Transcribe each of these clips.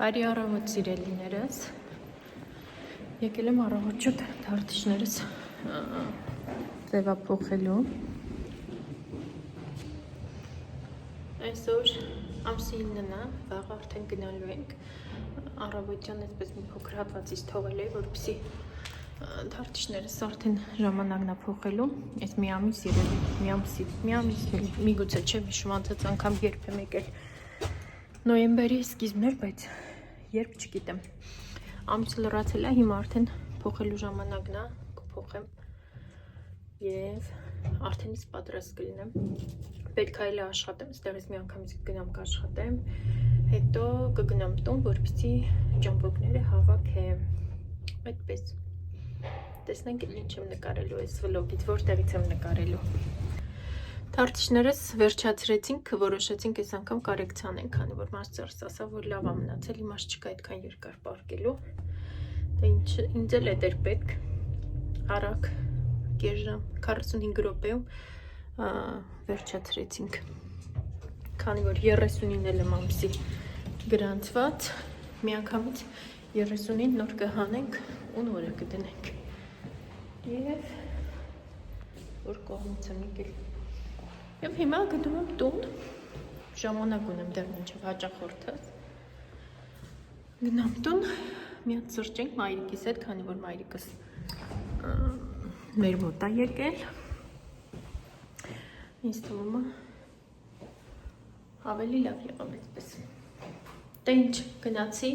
Բարի առավոտ սիրելիներս, եկել եմ առավոտ դարտիչներս ձևափոխելու։ Այսօր ամսի 9-ն է, վաղ արդեն գնալու ենք։ Առավոտյան այսպես մի փոքր հատվածից թողել էի, որպեսզի դարտիչներս արդեն ժամանակն է փոխելու։ Այս մի ամիս երևի, միգուցե չէ, հիշում անցած անգամ երբ եմ եկել նոյեմբերի սկիզբն էր, բայց երբ չգիտեմ։ Ամիսը լրացել է, հիմա արդեն փոխելու ժամանակն է, կփոխեմ եւ արդեն իսկ պատրաստ կլինեմ։ Պետք է այլ աշխատեմ, ստեղից մի անգամից կգնամ կաշխատեմ, հետո կգնամ տուն, որպեսզի ջամբոկները հավաքեմ։ Այդպես։ Տեսնենք ինչ եմ նկարելու այս վլոգից, որտեղից եմ նկարելու։ Դարտիչներս վերջացրեցինք, որոշեցինք այս անգամ կարեկցիան ենք, քանի որ մասծերս ասա, որ լավ է մնացել, իմաստ չկա այդքան երկար պարկելու։ Դա ինձ էլ է դեր պետք։ Արագ կես ժամ 45 րոպեում վերջացրեցինք։ Քանի որ 39-ին էլ եմ ամսի գրանցված, միանգամից 39-ին նոր կհանենք ու նորը կդնենք։ Եվ որ կողմից եմ եկել։ Եվ հիմա գնում եմ տուն, ժամանակ ունեմ դեռ մինչև հաճախորդս։ Գնամ տուն, մի հատ սրճենք մայրիկիս հետ, քանի որ մայրիկս մեր մոտ է եկել։ Ինձ թվում է ավելի լավ եղավ այսպես։ Դե ինչ, գնացի,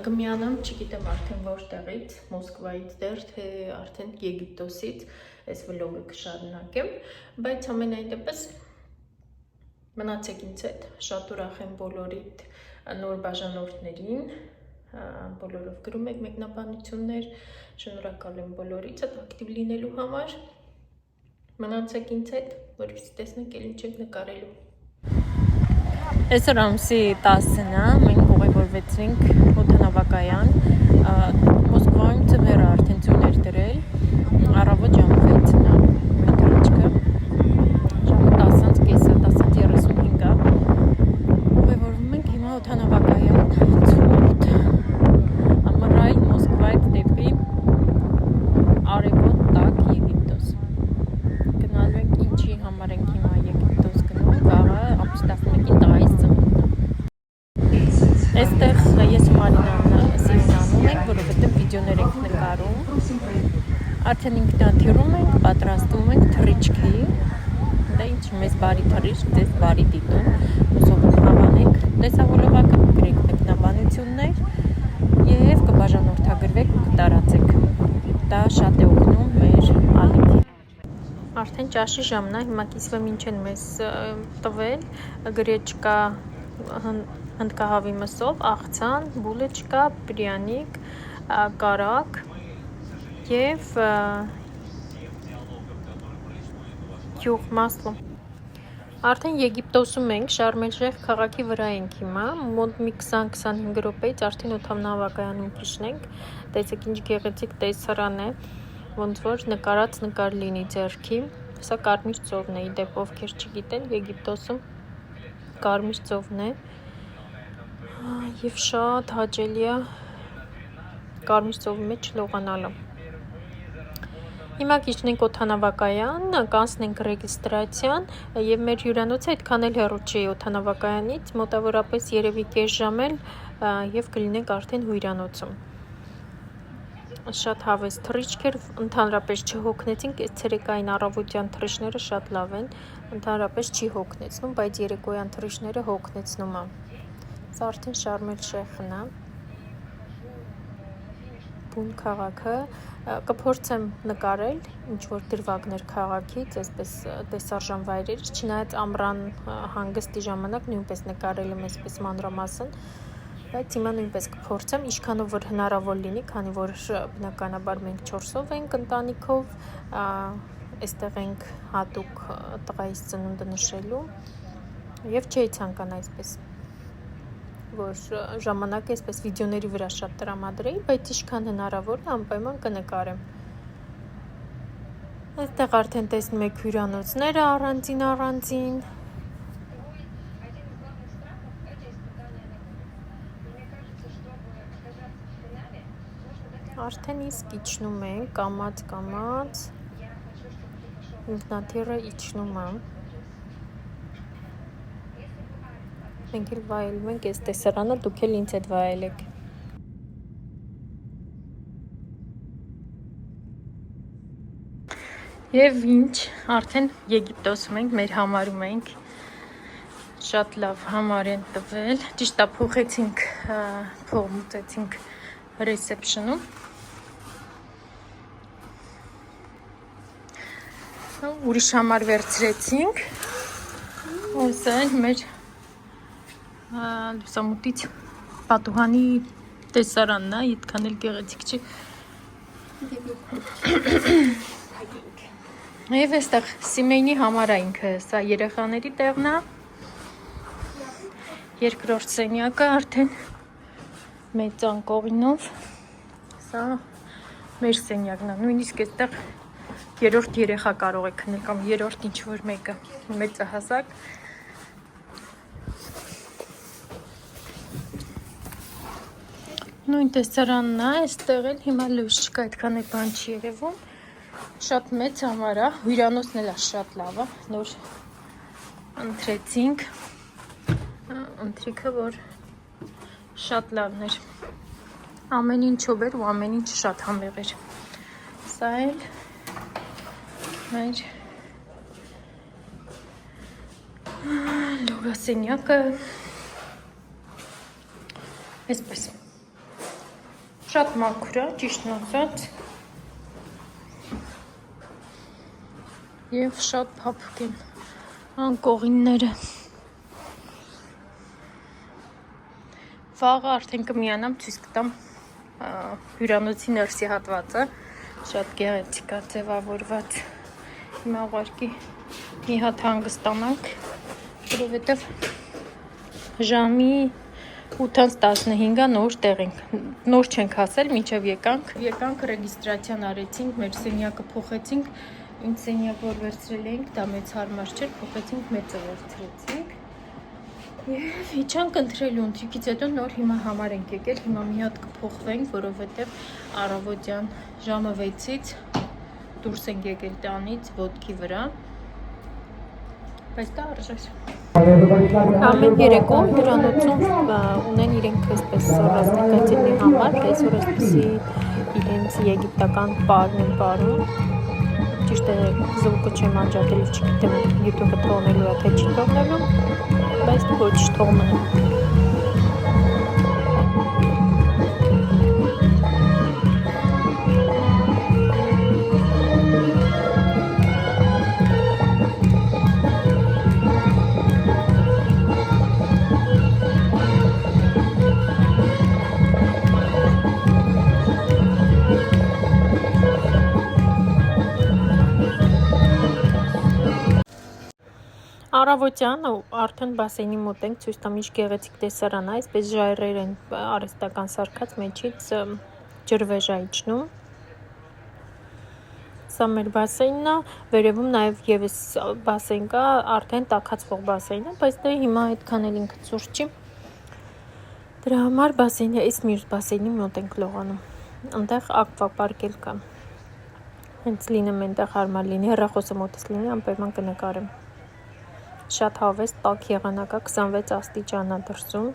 կմիանամ, չգիտեմ արդեն որտեղից, Մոսկվայից դեռ, թե արդեն Եգիպտոսից այս վլոգը կշարունակեմ, բայց ամենայն դեպս մնացեք ինձ հետ, շատ ուրախ եմ բոլորիդ նոր բաժանորդներին, բոլորով գրում եք մեկնաբանություններ, շնորհակալ եմ բոլորիցդ ակտիվ լինելու համար, մնացեք ինձ հետ, որպեսզի տեսնենք էլ ինչ ենք նկարելու։ Այսօր ամսի 10-ն է, մենք ուղևորվեցինք օդանավակայան, Մոսկվայում ձմեռը արդեն ձյուն էր դրել, առավոտ ժամը 6-ն է, մեր թռիչքը, ժամը 10:35 է, ուղևորվում ենք հիմա օդանավակայան, ցուրտ, ամռայլ Մոսկվայից դեպի արևոտ տակ Եգիպտոս, գնալու ենք ինչի համար ենք հիմա Եգիպտոս գնում, վաղը ամսի 11-ին տղայիս Այստեղ ես ու Մարինան սիրունանում ենք, որովհետև վիդեոներ ենք նկարում, արդեն ինքնաթիռում ենք, պատրաստվում ենք թռիչքի, դա ինչ մեզ բարի թռիչք, ձեզ բարի դիտում, հուսով եմ հավանենք տեսահոլովակը, գրեք մեկնաբանություններ և կբաժանորդագրվեք ու կտարածեք, դա շատ է օգնում մեր ալիքին։ Արդեն ճաշի ժամն է, հիմա կիսվեմ ինչ են մեզ տվել, գրեչկա, հնդկահավի մսով, աղցան, բուլեչկա, պրյանիկ, կարակ և յուղ մասլո։ Արդեն Եգիպտոսում ենք, Շարմ էլ-Շեյխ քաղաքի վրա ենք հիմա, մոտ մի 20-25 րոպեից արդեն օդանավակայանում քիչնենք, տեսեք ինչ գեղեցիկ տեսարան է, ոնց որ նկարած նկար լինի ձեռքի, սա կարմիր ծովն է, իդեպ ովքեր չգիտեն, Եգիպտոսում կարմիր ծովն է, և շատ հաճելի է կարմիր ծովի մեջ լողանալը։ Հիմա քիչնենք օդանավակայան, կանցնենք ռեգիստրացիան և մեր հյուրանոցը այդքան էլ հեռու չի օդանավակայանից, մոտավորապես երևի կես ժամ էլ և կլինենք արդեն հյուրանոցում։ Շատ հավես թռիչք էր, ընդհանրապես չհոգնեցինք, այս ցերեկային առավոտյան թռիչքները շատ լավ են, ընդհանրապես չի հոգնեցնում, բայց երեկոյան թռիչքները հոգնեցնում է։ Սա արդեն Շարմ էլ-Շեյխն է, բուն քաղաքը, կփորձեմ նկարել ինչ-որ դրվագներ քաղաքից, այսպես տեսարժան վայրերից, չնայած ամռան հանգստի ժամանակ նույնպես նկարել եմ այսպես մանրամասն, բայց հիմա նույնպես կփորձեմ, ինչքանով որ հնարավոր լինի, քանի որ բնականաբար մենք 4-ով ենք ընտանիքով, այստեղ ենք հատուկ տղայիս ծնունդը նշելու և չէի ցանկանա այսպես, որ ժամանակը այսպես վիդեոների վրա շատ տրամադրեի, բայց ինչքան հնարավոր է անպայման կնկարեմ։ Այստեղ արդեն տեսնում եք հյուրանոցները առանձին, Արդեն իսկ իջնում ենք, կամաց ինքնաթիռը իջնում է։ Մենք էլ վայելում ենք այս տեսարանը, դուք էլ ինձ հետ վայելեք։ Եվ ինչ, արդեն Եգիպտոսում ենք, մեր համարում ենք, շատ լավ համար են տվել, ճիշտ է փոխեցինք, փող մուծեցինք ռեսեպշնում, ուրիշ համար վերցրեցինք, ոսը մեր լուսամուտից պատուհանի տեսարանն է, ետքան էլ գեղեցիկ չի։ Եվ այստեղ Սիմեյնի համար է ինքը, սա երեխաների տեղն է, երկրորդ սենյակը արդեն մեծ անկողինով, սա մեր սենյակն է, նույնիսկ այստեղ երրորդ երեխա կարող է քնել կամ երրորդ ինչ-որ մեկը, մեծահասակ։ Նույն տեսարանն է, այստեղ էլ հիմա լույս չկա, այդքան է բան չի երևում։ Շատ մեծ համար է, հյուրանոցն էլ է շատ լավ է, նոր ընտրեցինք, ընտրիքը, որ շատ լավն էր, ամեն ինչով էր ու ամեն ինչ շատ համեղ էր, սա էլ մեր լոգասենյակը, այսպես, շատ մաքուր է, ճիշտն ասած, և շատ փափուկ են անկողինները։ Վաղը արդեն կմիանամ ցույց կտամ հյուրանոցի ներսի հատվածը, շատ գեղեցիկ է ձևավորված։ Հիմա ուղղակի մի հատ հանգստանանք, որովհետև ժամի 8:15-ը նոր տեղ ենք, նոր չենք հասել, մինչև եկանք ռեգիստրացիան արեցինք, մեր սենյակը փոխեցինք, ինչ սենյակ որ վերցրել էինք, դա մեծ հարմար չէր, փոխեցինք, մեծը վերցրեցինք և իջանք ընտրելու, ընտրիկից հետո նոր հիմա համար ենք եկել, հիմա մի հատ կփոխվենք, որովհետև առավոտյան ժամը 6-ից դուրս ենք եկել տանից ոտքի վրա, բայց դա արժեր։ Ամեն երեկո հյուրանոցում ունեն իրենք այսպես ռազմիկացիների համար, այսօր այսպեսի իրենց եգիպտական պարն են պարում, ճիշտ է զվուկը չեմ անջատել, չգիտեմ յութուբը թողնելու է, թե չի թողնելու, բայց ոչ թողնեմ։ Առավոտյան արդեն բասեյնի մոտ ենք, ցույց տամ ինչ գեղեցիկ տեսարան է, այսպես ժայռեր են արհեստական սարքած, մեջից ջրվեժ է իջնում։ Սա մեր բասեյնն է, վերևում նաև եւս բասեյն կա, արդեն տաքացվող բասեյն է, բայց դե հիմա այդքան էլ ինքը ցուրտ չի։ Դրա համար բասեյնը, այս մյուս բասեյնի մոտ ենք լողանում։ Այնտեղ ակվապարկ էլ կա։ Հենց լինեմ այնտեղ հարմար լինի, հեռախոսը մոտս լինի, անպայման կնկարեմ։ Շատ հավես, տաք եղանակա, 26 աստիճան է դրսում,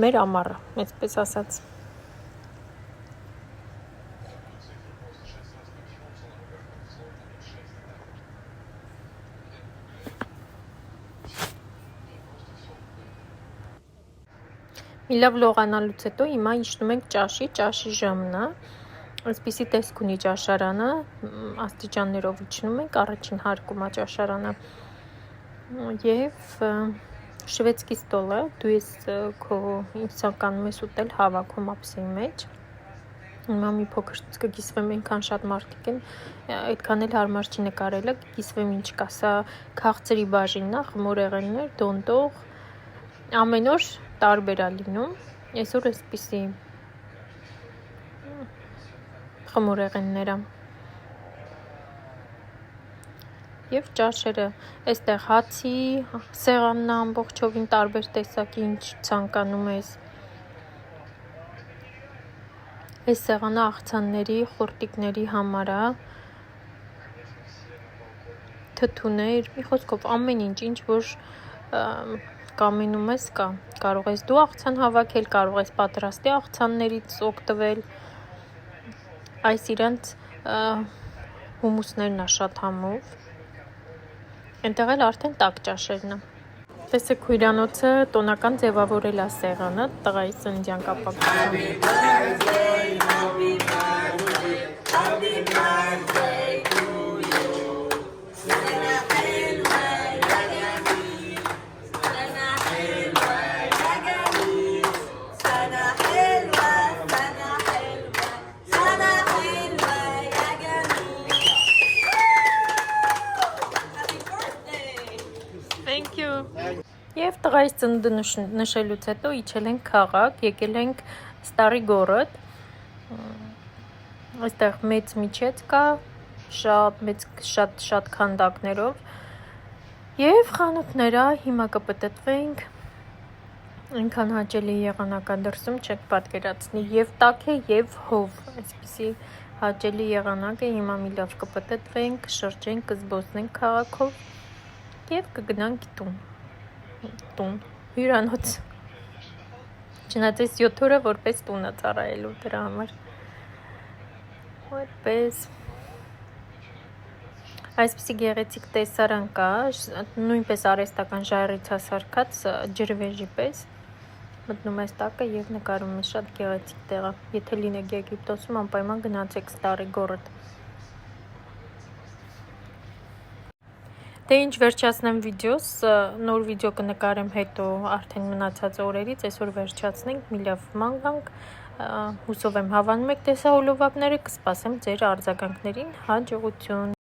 մեր ամառը, այսպես ասած։ Մի լավ լողանալուց հետո հիմա իջնում ենք ճաշի ժամն է, այսպիսի տեսք ունի ճաշարանը, աստիճաններով իջնում ենք, առաջին հարկում է ճաշարանը և շվեդսկի ստոլ է, դու ես քո ինչ ցանկանում ես ուտել հավաքում ափսեի մեջ, հիմա մի փոքր կգիսվեմ, այնքան շատ մարդիկ են, այդքան էլ հարմար չի նկարելը, կգիսվեմ ինչ կա, սա քաղցրի բաժինն է, խմորեղեններ, դոնդող, ամեն օր տարբեր է լինում, այսօր այսպիսի խմորեղենները և ճաշերը, այստեղ հացի սեղանն ամբողջովին տարբեր տեսակի ինչ ցանկանում ես, Այս սեղանը աղցանների, խորտիկների համար է, թթուներ, մի խոսքով ամեն ինչ որ կամենում ես կա, կարող ես դու աղցան հավաքել, կարող ես պատրաստի աղցաններից օգտվել, այս իրանց հումուսներն է շատ համով, այնտեղ էլ արդեն տաք ճաշերն է։ Տեսեք հյուրանոցը տոնական ձևավորել է սեղանը, տղայի ծննդյան կապակցությամբ։ Եվ տղայիս ծնունդը նշելուց հետո իջել ենք քաղաք, եկել ենք Ստարի գորոդ, այստեղ մեծ միջեց կա, շատ քանդակներով և խանութներ է, հիմա կպտտվենք, այնքան հաճելի եղանակ է դրսում, չեք պատկերացնի, և տաք է, և հով, այսպիսի հաճելի եղանակ է, հիմա մի լավ կպտտվենք, կշրջենք, կզբոսնենք քաղաքով և կգնանք տուն, հյուրանոց, չնայած այս 7 օրը որպես տուն է ծառայելու դրա համար, որպես այսպիսի գեղեցիկ տեսարան կա, նույնպես արհեստական ժայռից է սարքած ջրվեժի պես, մտնում ես տակը և նկարում ես, շատ գեղեցիկ տեղ է, եթե լինեք Եգիպտոսում անպայման գնացեք Ստարի գորոդ։ Դե ինչ վերջացնեմ վիդեոս, նոր վիդեո կնկարեմ հետո արդեն մնացած օրերից, այսօր վերջացնենք, մի լավ ման գանք, հուսով եմ հավանում եք տեսահոլովակները, կսպասեմ ձեր արձագանքներին, հաջողություն։